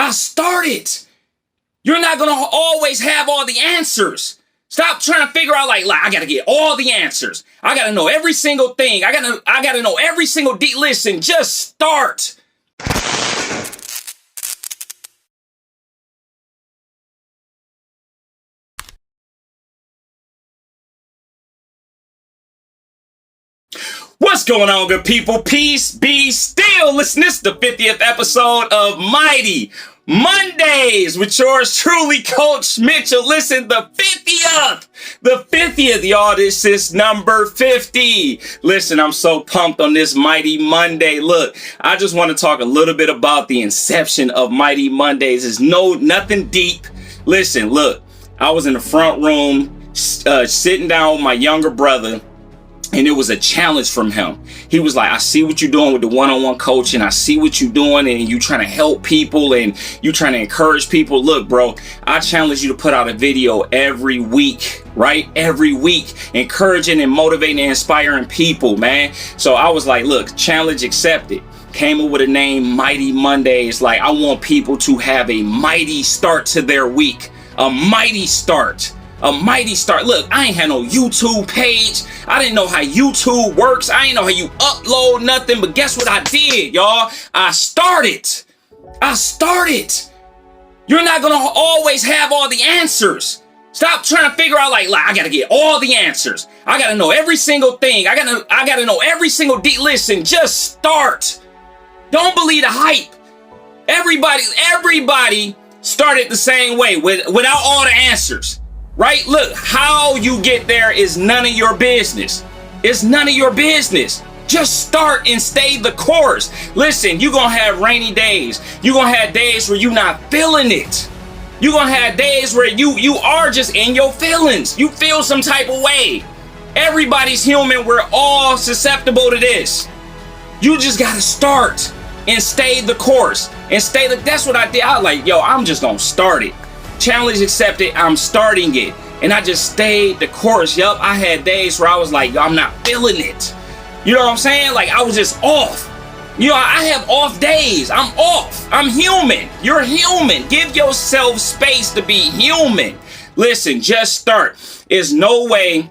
I started. You're not going to always have all the answers. Stop trying to figure out like I got to get all the answers. I got to know every single thing. I got to know every single listen, just start. What's going on, good people? Peace be still. Listen, this is the 50th episode of Mighty Mondays with yours truly, Coach Mitchell. Listen, the 50th, y'all. This is number 50. Listen, I'm so pumped on this Mighty Monday. Look, I just want to talk a little bit about the inception of Mighty Mondays. It's nothing deep. Listen, look, I was in the front room sitting down with my younger brother. And it was a challenge from him. He was like, I see what you're doing with the one-on-one coaching. I see what you're doing, and you trying to help people and you trying to encourage people. Look, bro, I challenge you to put out a video every week, right? Every week, encouraging and motivating and inspiring people, man. So I was like, look, challenge accepted. Came up with a name, Mighty Mondays. Like, I want people to have a mighty start to their week. A mighty start. A mighty start. Look, I ain't had no YouTube page. I didn't know how YouTube works. I ain't know how you upload nothing. But guess what I did, y'all? I started. You're not going to always have all the answers. Stop trying to figure out like I got to get all the answers. I got to know every single thing. I got to know every single listen, just start. Don't believe the hype. Everybody started the same way without all the answers. Right? Look, how you get there is none of your business. It's none of your business. Just start and stay the course. Listen, you're going to have rainy days. You're going to have days where you're not feeling it. You're going to have days where you are just in your feelings. You feel some type of way. Everybody's human. We're all susceptible to this. You just got to start and stay the course. That's what I did. I was like, yo, I'm just going to start it. Challenge accepted. I'm starting it. And I just stayed the course. Yup, I had days where I was like, yo, I'm not feeling it. You know what I'm saying? Like, I was just off. You know, I have off days. I'm off. I'm human. You're human. Give yourself space to be human. Listen, just start. There's no way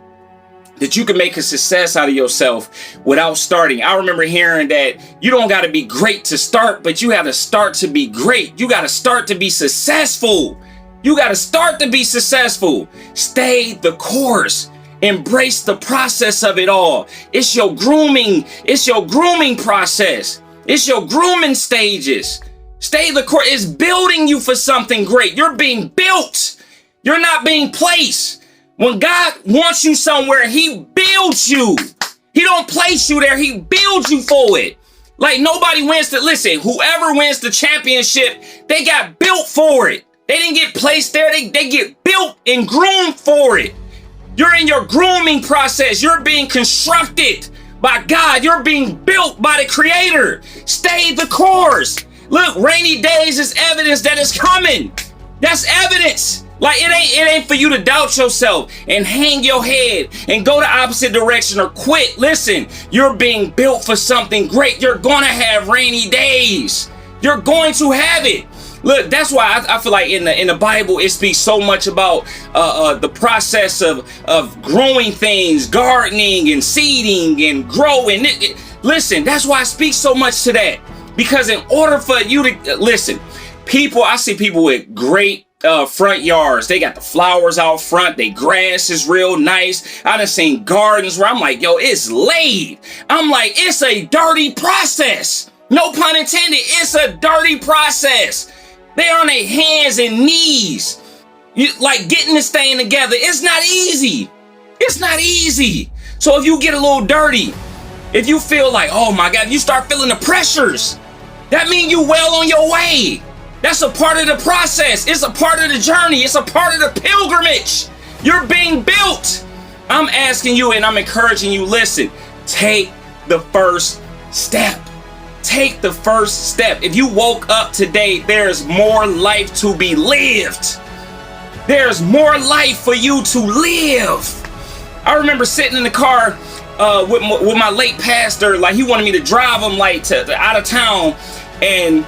that you can make a success out of yourself without starting. I remember hearing that you don't got to be great to start, but you have to start to be great. You got to start to be successful. You got to start to be successful. Stay the course. Embrace the process of it all. It's your grooming. It's your grooming process. It's your grooming stages. Stay the course. It's building you for something great. You're being built. You're not being placed. When God wants you somewhere, he builds you. He don't place you there. He builds you for it. Like nobody wins listen, whoever wins the championship, they got built for it. They didn't get placed there. They get built and groomed for it. You're in your grooming process. You're being constructed by God. You're being built by the Creator. Stay the course. Look, rainy days is evidence that it's coming. That's evidence. Like it ain't for you to doubt yourself and hang your head and go the opposite direction or quit. Listen, you're being built for something great. You're going to have rainy days. You're going to have it. Look, that's why I feel like in the Bible, it speaks so much about the process of growing things, gardening and seeding and growing. Listen, that's why I speak so much to that. Because in order for you to, listen, I see people with great front yards. They got the flowers out front. Their grass is real nice. I done seen gardens where I'm like, yo, it's laid. I'm like, it's a dirty process. No pun intended. It's a dirty process. They on their hands and knees, like getting this thing together. It's not easy. It's not easy. So if you get a little dirty, if you feel like, oh my God, you start feeling the pressures, that means you well on your way. That's a part of the process. It's a part of the journey. It's a part of the pilgrimage. You're being built. I'm asking you and I'm encouraging you, listen, take the first step. Take the first step. If you woke up today, there's more life to be lived. There's more life for you to live. I remember sitting in the car with my late pastor. Like, he wanted me to drive him like to out of town, and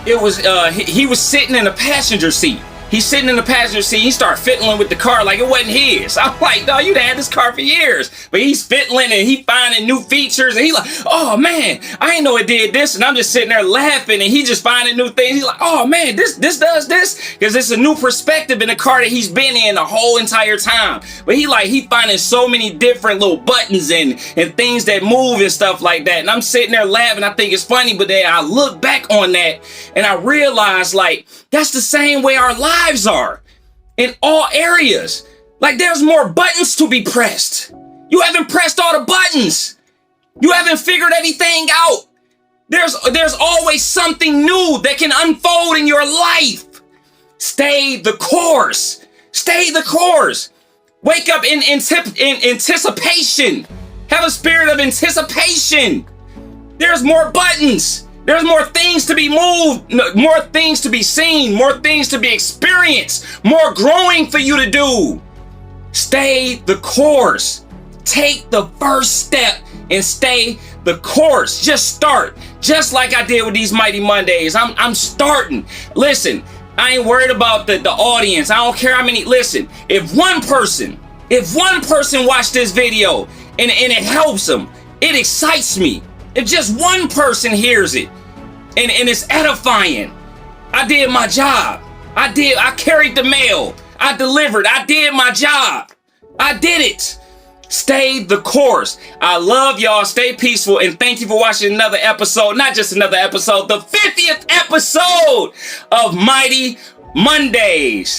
it was he was sitting in the passenger seat. He's sitting in the passenger seat. He started fiddling with the car like it wasn't his. I'm like, dog, you'd had this car for years. But he's fiddling and he finding new features. And he like, oh man, I didn't know it did this. And I'm just sitting there laughing and he just finding new things. He's like, oh man, this does this. Because it's a new perspective in the car that he's been in the whole entire time. But he finding so many different little buttons and things that move and stuff like that. And I'm sitting there laughing. I think it's funny. But then I look back on that and I realize like, that's the same way our lives are in all areas. Like there's more buttons to be pressed. You haven't pressed all the buttons. You haven't figured everything out. There's always something new that can unfold in your life. Stay the course. Stay the course. Wake up in anticipation. Have a spirit of anticipation. There's more buttons. There's more things to be moved, more things to be seen, more things to be experienced, more growing for you to do. Stay the course. Take the first step and stay the course. Just start. Just like I did with these Mighty Mondays. I'm starting. Listen, I ain't worried about the audience. I don't care how many. Listen, if one person watched this video and it helps them, it excites me. If just one person hears it and it's edifying, I did my job. I carried the mail. I delivered. I did my job. I did it. Stay the course. I love y'all. Stay peaceful. And thank you for watching another episode. Not just another episode, the 50th episode of Mighty Mondays.